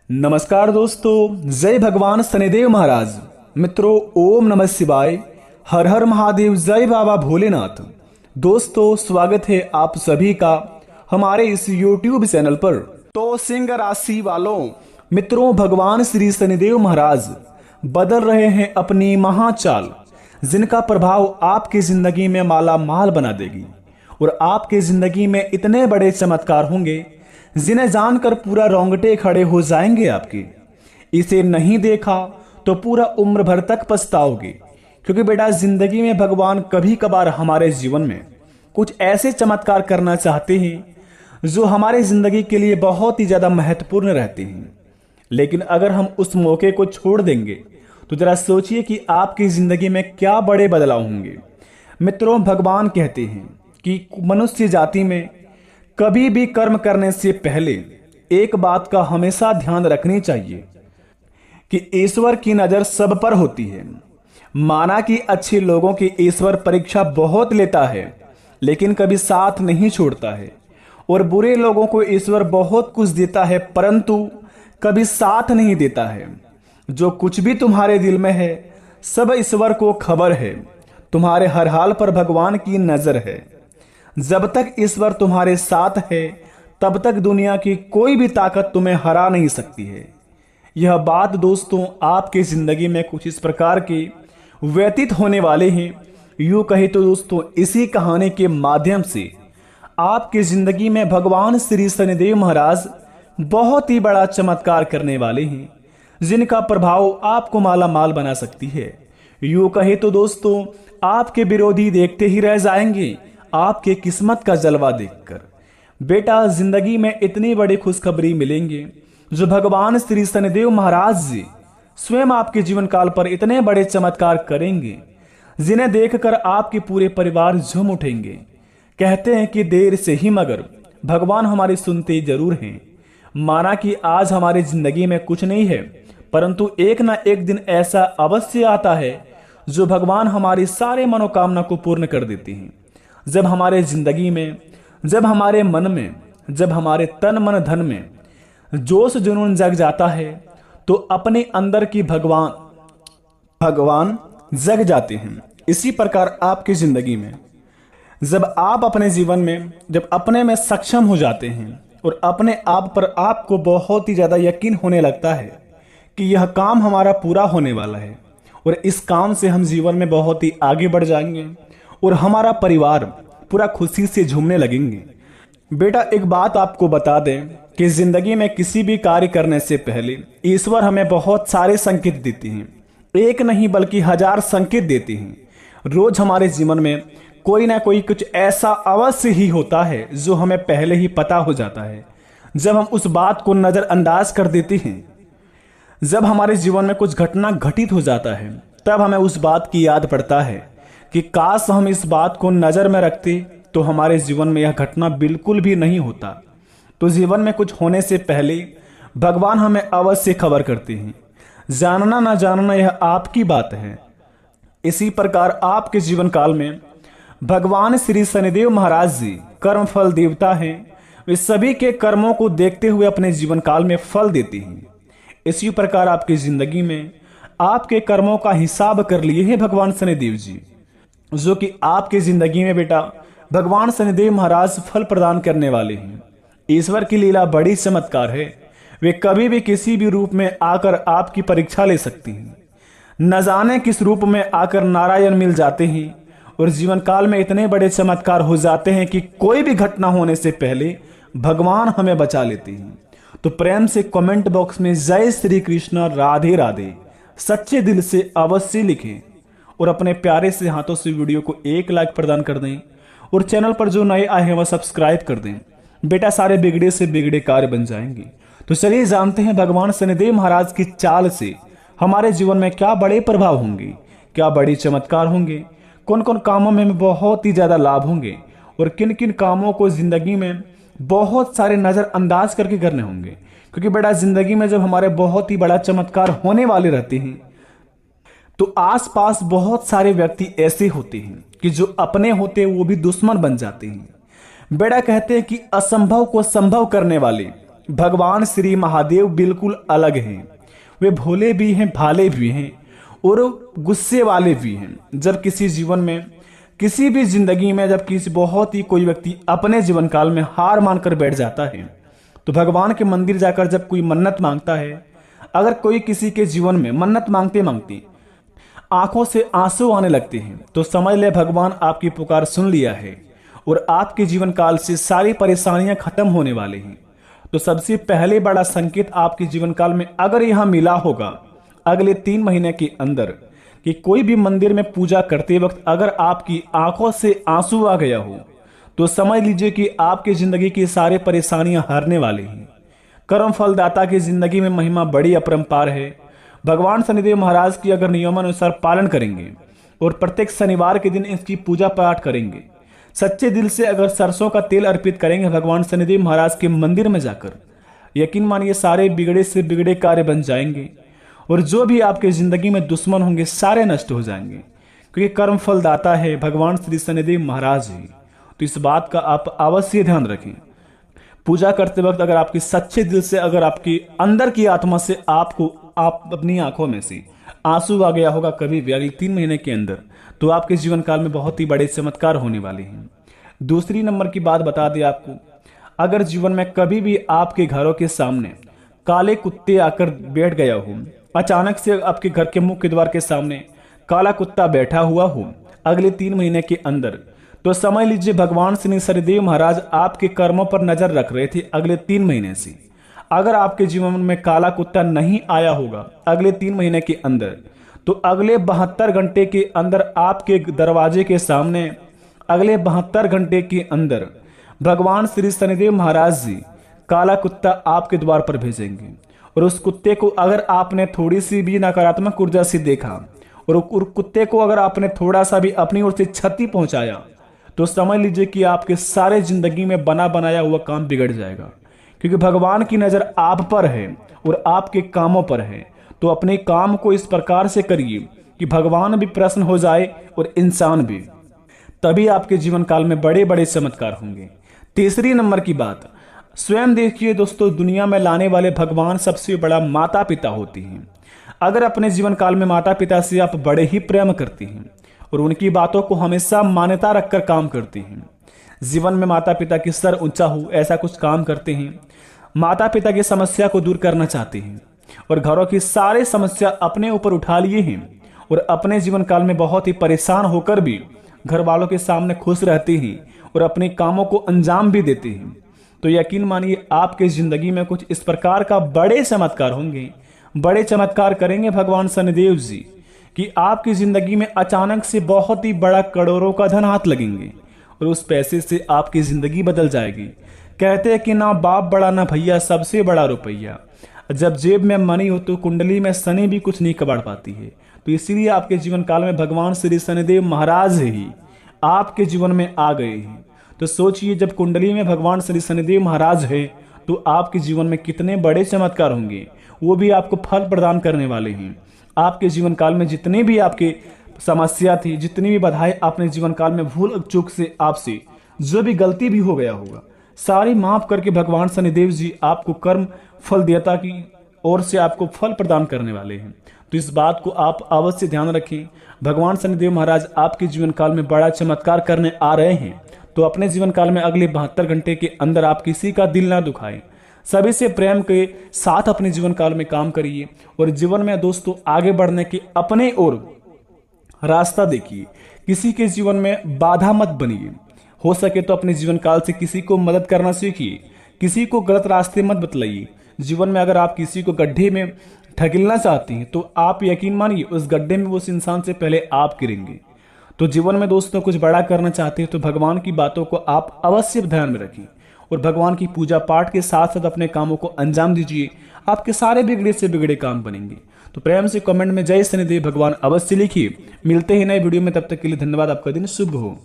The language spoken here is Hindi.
नमस्कार दोस्तों, जय भगवान शनिदेव महाराज। मित्रों, ओम नमः शिवाय, हर हर महादेव, जय बाबा भोलेनाथ। दोस्तों, स्वागत है आप सभी का हमारे इस YouTube चैनल पर। तो सिंह राशि वालों, मित्रों, भगवान श्री शनिदेव महाराज बदल रहे हैं अपनी महाचाल, जिनका प्रभाव आपकी जिंदगी में माला माल बना देगी और आपके जिंदगी में इतने बड़े चमत्कार होंगे जिन्हें जानकर पूरा रोंगटे खड़े हो जाएंगे आपके। इसे नहीं देखा तो पूरा उम्र भर तक पछताओगे, क्योंकि बेटा जिंदगी में भगवान कभी कभार हमारे जीवन में कुछ ऐसे चमत्कार करना चाहते हैं जो हमारे जिंदगी के लिए बहुत ही ज्यादा महत्वपूर्ण रहते हैं। लेकिन अगर हम उस मौके को छोड़ देंगे तो जरा सोचिए कि आपकी जिंदगी में क्या बड़े बदलाव होंगे। मित्रों, भगवान कहते हैं कि मनुष्य जाति में कभी भी कर्म करने से पहले एक बात का हमेशा ध्यान रखनी चाहिए कि ईश्वर की नजर सब पर होती है। माना कि अच्छे लोगों की ईश्वर परीक्षा बहुत लेता है लेकिन कभी साथ नहीं छोड़ता है, और बुरे लोगों को ईश्वर बहुत कुछ देता है परंतु कभी साथ नहीं देता है। जो कुछ भी तुम्हारे दिल में है सब ईश्वर को खबर है। तुम्हारे हर हाल पर भगवान की नजर है। जब तक ईश्वर तुम्हारे साथ है तब तक दुनिया की कोई भी ताकत तुम्हें हरा नहीं सकती है। यह बात दोस्तों आपकी जिंदगी में कुछ इस प्रकार के व्यतीत होने वाले हैं। यूं कहे तो दोस्तों इसी कहानी के माध्यम से आपकी जिंदगी में भगवान श्री शनिदेव महाराज बहुत ही बड़ा चमत्कार करने वाले हैं, जिनका प्रभाव आपको माला माल बना सकती है। यूं कहे तो दोस्तों आपके विरोधी देखते ही रह जाएंगे आपके किस्मत का जलवा देखकर। बेटा, जिंदगी में इतनी बड़ी खुशखबरी मिलेंगे जो भगवान श्री शनिदेव महाराज जी स्वयं आपके जीवन काल पर इतने बड़े चमत्कार करेंगे जिन्हें देखकर आपके पूरे परिवार झूम उठेंगे। कहते हैं कि देर से ही मगर भगवान हमारी सुनते जरूर हैं। माना कि आज हमारी जिंदगी में कुछ नहीं है परंतु एक ना एक दिन ऐसा अवश्य आता है जो भगवान हमारी सारे मनोकामना को पूर्ण कर देते हैं। जब हमारे जिंदगी में, जब हमारे मन में, जब हमारे तन मन धन में जोश जुनून जग जाता है तो अपने अंदर की भगवान जग जाते हैं। इसी प्रकार आपकी जिंदगी में जब आप अपने जीवन में जब अपने में सक्षम हो जाते हैं और अपने आप पर आपको बहुत ही ज्यादा यकीन होने लगता है कि यह काम हमारा पूरा होने वाला है और इस काम से हम जीवन में बहुत ही आगे बढ़ जाएंगे और हमारा परिवार पूरा खुशी से झूमने लगेंगे। बेटा, एक बात आपको बता दें कि जिंदगी में किसी भी कार्य करने से पहले ईश्वर हमें बहुत सारे संकेत देते हैं। एक नहीं बल्कि 1000 संकेत देते हैं। रोज हमारे जीवन में कोई ना कोई कुछ ऐसा अवश्य ही होता है जो हमें पहले ही पता हो जाता है। जब हम उस बात को नजरअंदाज कर देते हैं, जब हमारे जीवन में कुछ घटना घटित हो जाता है, तब हमें उस बात की याद पड़ता है कि काश हम इस बात को नजर में रखते तो हमारे जीवन में यह घटना बिल्कुल भी नहीं होता। तो जीवन में कुछ होने से पहले भगवान हमें अवश्य खबर करते हैं। जानना ना जानना यह आपकी बात है। इसी प्रकार आपके जीवन काल में भगवान श्री शनिदेव महाराज जी कर्म फल देवता हैं। वे सभी के कर्मों को देखते हुए अपने जीवन काल में फल देते हैं। इसी प्रकार आपकी जिंदगी में आपके कर्मों का हिसाब कर लिए हैं भगवान शनिदेव जी, जो कि आपकी जिंदगी में बेटा भगवान शनिदेव महाराज फल प्रदान करने वाले हैं। ईश्वर की लीला बड़ी चमत्कार है। वे कभी भी किसी भी रूप में आकर आपकी परीक्षा ले सकती हैं। न जाने किस रूप में आकर नारायण मिल जाते हैं और जीवन काल में इतने बड़े चमत्कार हो जाते हैं कि कोई भी घटना होने से पहले भगवान हमें बचा लेते हैं। तो प्रेम से कमेंट बॉक्स में जय श्री कृष्ण, राधे राधे सच्चे दिल से अवश्य लिखें और अपने प्यारे से हाथों से वीडियो को एक लाइक प्रदान कर दें और चैनल पर जो नए आए हैं वह सब्सक्राइब कर दें। बेटा, सारे बिगड़े से बिगड़े कार्य बन जाएंगे। तो चलिए जानते हैं भगवान शनिदेव महाराज की चाल से हमारे जीवन में क्या बड़े प्रभाव होंगे, क्या बड़े चमत्कार होंगे, कौन कौन कामों में बहुत ही ज्यादा लाभ होंगे और किन किन कामों को जिंदगी में बहुत सारे नजरअंदाज करके करने होंगे। क्योंकि बेटा जिंदगी में जब हमारे बहुत ही बड़ा चमत्कार होने वाले रहते हैं तो आसपास बहुत सारे व्यक्ति ऐसे होते हैं कि जो अपने होते वो भी दुश्मन बन जाते हैं। बेटा कहते हैं कि असंभव को संभव करने वाले भगवान श्री महादेव बिल्कुल अलग हैं। वे भोले भी हैं, भाले भी हैं और गुस्से वाले भी हैं। जब किसी जीवन में, किसी भी जिंदगी में जब किसी बहुत ही कोई व्यक्ति अपने जीवन काल में हार मानकर बैठ जाता है, तो भगवान के मंदिर जाकर जब कोई मन्नत मांगता है, अगर कोई किसी के जीवन में मन्नत मांगते मांगते आंखों से आंसू आने लगते हैं, तो समझ ले भगवान आपकी पुकार सुन लिया है और आपके जीवन काल से सारी परेशानियां खत्म होने वाले हैं। तो सबसे पहले बड़ा संकेत आपके जीवन काल में अगर यहां मिला होगा अगले 3 महीने के अंदर, कि कोई भी मंदिर में पूजा करते वक्त अगर आपकी आंखों से आंसू आ गया हो, तो समझ लीजिए कि आपकी जिंदगी की सारी परेशानियां हारने वाली हैं। कर्म फलदाता की जिंदगी में महिमा बड़ी अपरंपार है। भगवान शनिदेव महाराज की अगर नियमानुसार पालन करेंगे और प्रत्येक शनिवार के दिन इसकी पूजा पाठ करेंगे, सच्चे दिल से अगर सरसों का तेल अर्पित करेंगे भगवान शनिदेव महाराज के मंदिर में जाकर, यकीन मानिए सारे बिगड़े से बिगड़े कार्य बन जाएंगे और जो भी आपके जिंदगी में दुश्मन होंगे सारे नष्ट हो जाएंगे, क्योंकि कर्म फलदाता है भगवान श्री शनिदेव महाराज ही। तो इस बात का आप अवश्य ध्यान रखें। पूजा करते वक्त अगर आपकी सच्चे दिल से, अगर आपकी अंदर की आत्मा से आप अपनी आंखों में से आंसू आ गया होगा कभी भी अगले 3 महीने के अंदर, तो आपके जीवन काल में बहुत ही बड़े चमत्कार होने वाले हैं। दूसरी नंबर की बात बता दें आपको, अगर जीवन में कभी भी आपके घरों के सामने काले कुत्ते आकर बैठ गया हो, अचानक से आपके घर के मुख्य द्वार के सामने काला कुत्ता बैठा हुआ हो अगले 3 महीने के अंदर, तो समझ लीजिए भगवान श्री शनिदेव महाराज आपके कर्मों पर नजर रख रहे थे अगले 3 महीने से। अगर आपके जीवन में काला कुत्ता नहीं आया होगा अगले 3 महीने के अंदर, तो अगले 72 घंटे के अंदर आपके दरवाजे के सामने, अगले 72 घंटे के अंदर भगवान श्री शनिदेव महाराज जी काला कुत्ता आपके द्वार पर भेजेंगे। और उस कुत्ते को अगर आपने थोड़ी सी भी नकारात्मक ऊर्जा से देखा और कुत्ते को अगर आपने थोड़ा सा भी अपनी ओर से क्षति पहुंचाया, तो समझ लीजिए कि आपके सारे जिंदगी में बना बनाया हुआ काम बिगड़ जाएगा, क्योंकि भगवान की नजर आप पर है और आपके कामों पर है। तो अपने काम को इस प्रकार से करिए कि भगवान भी प्रसन्न हो जाए और इंसान भी, तभी आपके जीवन काल में बड़े बड़े चमत्कार होंगे। तीसरी नंबर की बात, स्वयं देखिए दोस्तों, दुनिया में लाने वाले भगवान सबसे बड़ा माता पिता होती हैं। अगर अपने जीवन काल में माता पिता से आप बड़े ही प्रेम करते हैं और उनकी बातों को हमेशा मान्यता रखकर काम करते हैं, जीवन में माता पिता की सर ऊंचा हो ऐसा कुछ काम करते हैं, माता पिता की समस्या को दूर करना चाहते हैं और घरों की सारी समस्या अपने ऊपर उठा लिए हैं और अपने जीवन काल में बहुत ही परेशान होकर भी घर वालों के सामने खुश रहते हैं और अपने कामों को अंजाम भी देते हैं, तो यकीन मानिए आपके जिंदगी में कुछ इस प्रकार का बड़े चमत्कार होंगे, बड़े चमत्कार करेंगे भगवान शनिदेव जी, कि आपकी जिंदगी में अचानक से बहुत ही बड़ा करोड़ों का धन हाथ लगेंगे और उस पैसे से आपकी जिंदगी बदल जाएगी। कहते हैं कि ना बाप बड़ा ना भैया, सबसे बड़ा रुपया। जब जेब में मनी हो तो कुंडली में शनि भी कुछ नहीं कबाड़ पाती है। तो इसीलिए आपके जीवन काल में भगवान श्री शनिदेव महाराज ही आपके जीवन में आ गए हैं। तो सोचिए, जब कुंडली में भगवान श्री शनिदेव महाराज है तो आपके जीवन में कितने बड़े चमत्कार होंगे, वो भी आपको फल प्रदान करने वाले हैं। आपके जीवन काल में जितने भी आपके समस्या थी, जितनी भी बाधाएं आपने जीवन काल में भूल चूक से आपसे जो भी गलती भी हो गया होगा, सारी माफ करके भगवान शनिदेव जी आपको कर्म फल देवता की ओर से आपको फल प्रदान करने वाले हैं। तो इस बात को आप अवश्य ध्यान रखें। भगवान शनिदेव महाराज आपके जीवन काल में बड़ा चमत्कार करने आ रहे हैं। तो अपने जीवन काल में अगले 72 घंटे के अंदर आप किसी का दिल ना दुखाएं, सभी से प्रेम के साथ अपने जीवन काल में काम करिए और जीवन में दोस्तों आगे बढ़ने के अपने ओर रास्ता देखिए। किसी के जीवन में बाधा मत बनिए। हो सके तो अपने जीवन काल से किसी को मदद करना सीखिए, किसी को गलत रास्ते मत बतलाइए। जीवन में अगर आप किसी को गड्ढे में ढकेलना चाहती हैं तो आप यकीन मानिए उस गड्ढे में उस इंसान से पहले आप गिरेंगे। तो जीवन में दोस्तों कुछ बड़ा करना चाहते हैं तो भगवान की बातों को आप अवश्य ध्यान में रखें और भगवान की पूजा पाठ के साथ साथ अपने कामों को अंजाम दीजिए। आपके सारे बिगड़े से बिगड़े काम बनेंगे। तो प्रेम से कमेंट में जय शनिदेव भगवान अवश्य लिखिए। मिलते हैं नए वीडियो में, तब तक के लिए धन्यवाद। आपका दिन शुभ हो।